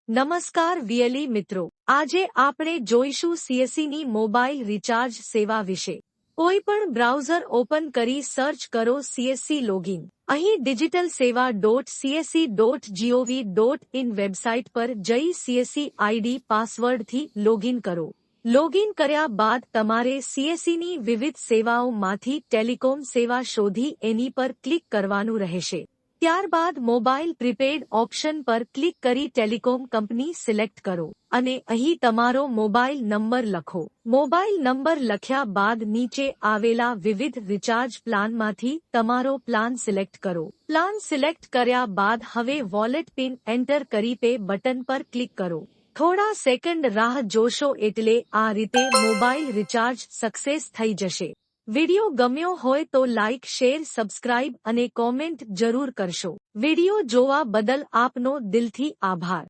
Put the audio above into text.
નમસ્કાર વીએલઈ મિત્રો, આજે આપણે જોઈશું સીએસસીની મોબાઈલ રિચાર્જ સેવા વિશે। કોઈ પણ બ્રાઉઝર ઓપન કરી સર્ચ કરો સીએસસી લોગિન। અહીં ડિજિટલ સેવા .csc.gov.in વેબસાઇટ પર જઈ સીએસસી આઈડી પાસવર્ડથી લોગિન કરો। લોગિન કર્યા બાદ તમારે સીએસસીની વિવિધ સેવાઓમાંથી ટેલિકોમ સેવા શોધી એની પર ક્લિક કરવાનું રહેશે। ત્યારબાદ મોબાઈલ પ્રીપેડ ઓપ્શન પર ક્લિક કરી ટેલિકોમ કંપની સિલેક્ટ કરો અને અહીં તમારો મોબાઈલ નંબર લખો। મોબાઈલ નંબર લખ્યા બાદ નીચે આવેલા વિવિધ રિચાર્જ પ્લાનમાંથી તમારો પ્લાન સિલેક્ટ કરો। પ્લાન સિલેક્ટ કર્યા બાદ હવે વોલેટ પિન એન્ટર કરી પે બટન પર ક્લિક કરો। થોડા સેકન્ડ રાહ જોશો એટલે આ રીતે મોબાઈલ રિચાર્જ સક્સેસ થઈ જશે। વિડિયો ગમ્યો હોય તો લાઇક, શેર, સબસ્ક્રાઇબ અને કોમેન્ટ જરૂર કરશો। વિડિયો જોવા બદલ આપનો દિલથી આભાર।